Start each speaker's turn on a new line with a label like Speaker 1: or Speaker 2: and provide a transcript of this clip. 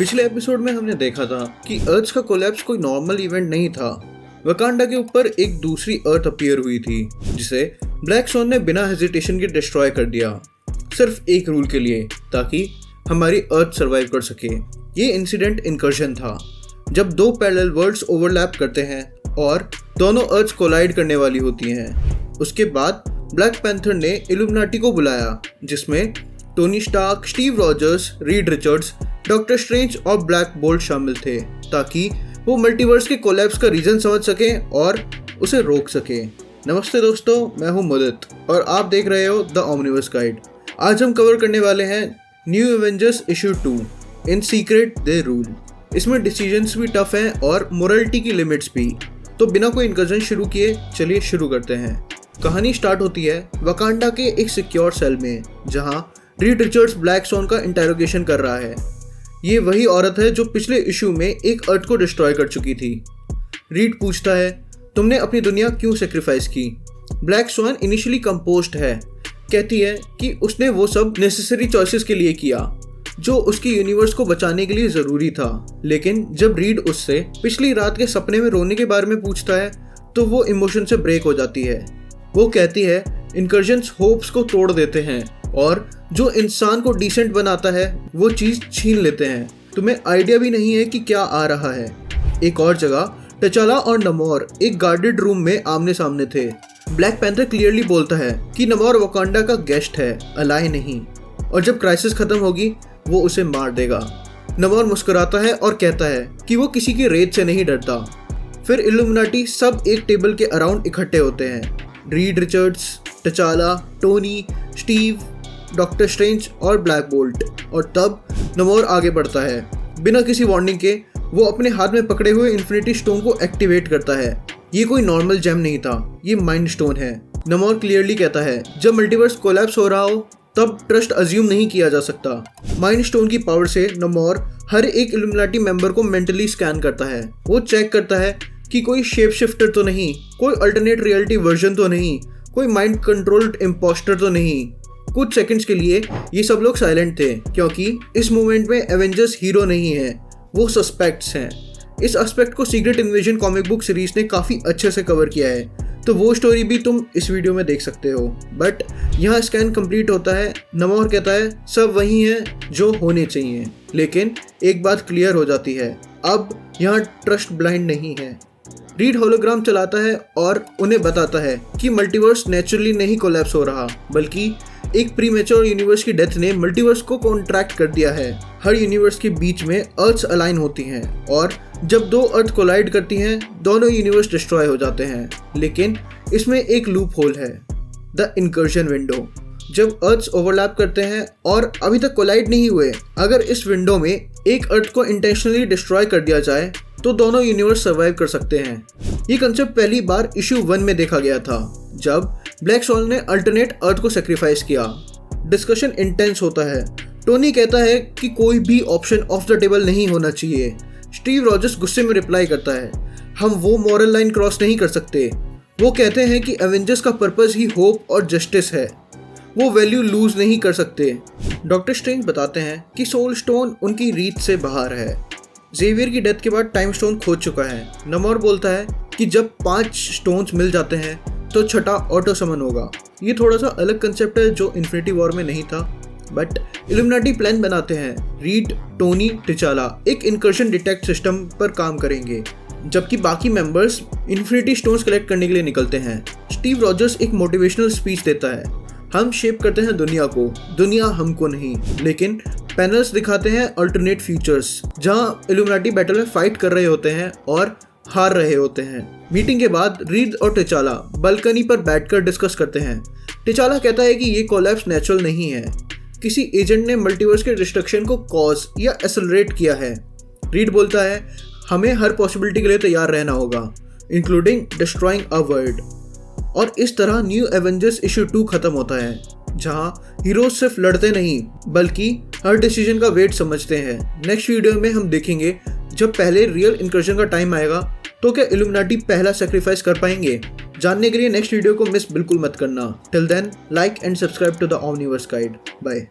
Speaker 1: पिछले एपिसोड में हमने देखा था कि अर्थ का कोलैप्स कोई नॉर्मल इवेंट नहीं था। वकांडा के ऊपर एक दूसरी अर्थ अपीयर हुई थी जिसे ब्लैक स्वॉन ने बिना हेजिटेशन के डिस्ट्रॉय कर दिया, सिर्फ एक रूल के लिए, ताकि हमारी अर्थ सर्वाइव कर सके। ये इंसिडेंट इनकर्जन था, जब दो पैरेलल वर्ल्ड्स ओवरलैप करते हैं और दोनों अर्थ कोलाइड करने वाली होती हैं। उसके बाद ब्लैक पैंथर ने इल्यूमिनाटी को बुलाया, जिसमें Tony Stark, Steve Rogers, Reed Richards, doctor Strange और ब्लैक बोल्ट शामिल थे, ताकि वो मल्टीवर्स के कोलैप्स का रीजन समझ सकें और उसे रोक सकें। नमस्ते दोस्तों, मैं हूं मुदित और आप देख रहे हो द ओमनिवर्स गाइड। आज हम कवर करने वाले हैं न्यू एवेंजर्स इशू 2 इन सीक्रेट दे रूल। इसमें डिसीजंस भी टफ हैं और मोरालिटी की लिमिट्स भी। तो बिना कोई इंकर्जन शुरू किए चलिए शुरू करते हैं। कहानी स्टार्ट होती है वकांडा के एक सिक्योर सेल में, जहां रीड रिचर्ड्स ब्लैक स्वॉन का इंटेरोगेशन कर रहा है। ये वही औरत है जो पिछले इशू में एक अर्थ को डिस्ट्रॉय कर चुकी थी। रीड पूछता है, तुमने अपनी दुनिया क्यों सेक्रीफाइस की? ब्लैक स्वॉन इनिशियली कंपोज्ड है, कहती है कि उसने वो सब नेसेसरी चॉइसेस के लिए किया जो उसके यूनिवर्स को बचाने के लिए ज़रूरी था। लेकिन जब रीड उससे पिछली रात के सपने में रोने के बारे में पूछता है तो वो इमोशन से ब्रेक हो जाती है। वो कहती है इनकर्जन्स होप्स को तोड़ देते हैं और जो इंसान को डिसेंट बनाता है वो चीज़ छीन लेते हैं। तुम्हें आइडिया भी नहीं है कि क्या आ रहा है। एक और जगह टचाला और नमोर एक गार्डेड रूम में आमने सामने थे। ब्लैक पैंथर क्लियरली बोलता है कि नमोर वकांडा का गेस्ट है, अलाय नहीं, और जब क्राइसिस खत्म होगी वो उसे मार देगा। नमोर मुस्कुराता है और कहता है कि वो किसी की रेत से नहीं डरता। फिर इल्यूमिनाटी सब एक टेबल के अराउंड इकट्ठे होते हैं। Reed Richards, टचाला, Tony, Steve, doctor Strange और ब्लैक बोल्ट। और तब नमोर आगे बढ़ता है। बिना किसी वार्निंग के वो अपने हाथ में पकड़े हुए इन्फिनिटी स्टोन को एक्टिवेट करता है। ये कोई नॉर्मल जेम नहीं था, ये माइंड स्टोन है। नमोर क्लियरली कहता है जब मल्टीवर्स कोलैप्स हो रहा हो तब ट्रस्ट अज्यूम नहीं किया जा सकता। माइंड स्टोन की पावर से नमोर हर एक इल्यूमिनाटी मेंबर को मेंटली स्कैन करता है। वो चेक करता है कि कोई शेप शिफ्टर तो नहीं, कोई अल्टरनेट रियलिटी वर्जन तो नहीं, कोई माइंड कंट्रोल्ड इम्पोस्टर तो नहीं। कुछ सेकंड्स के लिए ये सब लोग साइलेंट थे, क्योंकि इस मूवमेंट में एवेंजर्स हीरो नहीं है, वो सस्पेक्ट्स हैं। इस एस्पेक्ट को secret invasion comic book series ने काफ़ी अच्छे से कवर किया है, तो वो स्टोरी भी तुम इस वीडियो में देख सकते हो। बट यहाँ स्कैन कंप्लीट होता है। नमोर कहता है सब वही है जो होने चाहिए, लेकिन एक बात क्लियर हो जाती है, अब यहाँ ट्रस्ट ब्लाइंड नहीं है। रीड होलोग्राम चलाता है और उन्हें बताता है कि मल्टीवर्स नेचुरली नहीं कोलैप्स हो रहा, बल्कि एक प्रीमेच्योर यूनिवर्स की डेथ ने मल्टीवर्स को कॉन्ट्रैक्ट कर दिया है। हर यूनिवर्स के बीच में अर्थ्स अलाइन होती हैं और जब दो अर्थ कोलाइड करती हैं दोनों यूनिवर्स डिस्ट्रॉय हो जाते हैं। लेकिन इसमें एक लूप होल है, द इनकर्जन विंडो। जब अर्थ्स ओवरलैप करते हैं और अभी तक कोलाइड नहीं हुए, अगर इस विंडो में एक अर्थ को इंटेंशनली डिस्ट्रॉय कर दिया जाए तो दोनों यूनिवर्स सर्वाइव कर सकते हैं। ये कंसेप्ट पहली बार इशू 1 में देखा गया था, जब ब्लैक स्वॉन ने अल्टरनेट अर्थ को सेक्रीफाइस किया। डिस्कशन इंटेंस होता है। टोनी कहता है कि कोई भी ऑप्शन ऑफ द टेबल नहीं होना चाहिए। स्टीव रॉजर्स गुस्से में रिप्लाई करता है, हम वो मॉरल लाइन क्रॉस नहीं कर सकते। वो कहते हैं कि एवेंजर्स का पर्पस ही होप और जस्टिस है, वो वैल्यू लूज नहीं कर सकते। डॉक्टर स्ट्रेंज बताते हैं कि सोल स्टोन उनकी रीत से बाहर है। जेवियर की डेथ के बाद टाइम स्टोन खोज चुका है। नमोर बोलता है कि जब 5 स्टोन्स मिल जाते हैं तो छठा ऑटो समन होगा। ये थोड़ा सा अलग कंसेप्ट है जो इन्फिनिटी वॉर में नहीं था, बट इल्यूमिनाटी प्लान बनाते हैं। रीड, टोनी, टिचाला एक इनकर्जन डिटेक्ट सिस्टम पर काम करेंगे, जबकि बाकी मेंबर्स इन्फिनिटी स्टोन्स कलेक्ट करने के लिए निकलते हैं। स्टीव रॉजर्स एक मोटिवेशनल स्पीच देता है, हम शेप करते हैं दुनिया को, दुनिया हमको नहीं। लेकिन पैनल्स दिखाते हैं अल्टरनेट फ्यूचर्स, जहां इल्यूमिनाटी बैटल में फाइट कर रहे होते हैं और हार रहे होते हैं। मीटिंग के बाद रीड और टिचाला बालकनी पर बैठकर डिस्कस करते हैं। टिचाला कहता है कि ये कोलैप्स नेचुरल नहीं है, किसी एजेंट ने मल्टीवर्स के डिस्ट्रक्शन को कॉज या एक्सेलरेट किया है। रीड बोलता है हमें हर पॉसिबिलिटी के लिए तैयार रहना होगा, इंक्लूडिंग डिस्ट्रॉइंग अ वर्ल्ड। और इस तरह न्यू एवेंजर्स इशू 2 खत्म होता है, जहां हीरोज सिर्फ लड़ते नहीं बल्कि हर डिसीजन का वेट समझते हैं। नेक्स्ट वीडियो में हम देखेंगे जब पहले रियल इनकर्जन का टाइम आएगा तो क्या इल्यूमिनाटी पहला सेक्रीफाइस कर पाएंगे। जानने के लिए नेक्स्ट वीडियो को मिस बिल्कुल मत करना। Till then, like and subscribe to the Omniverse Guide. Bye.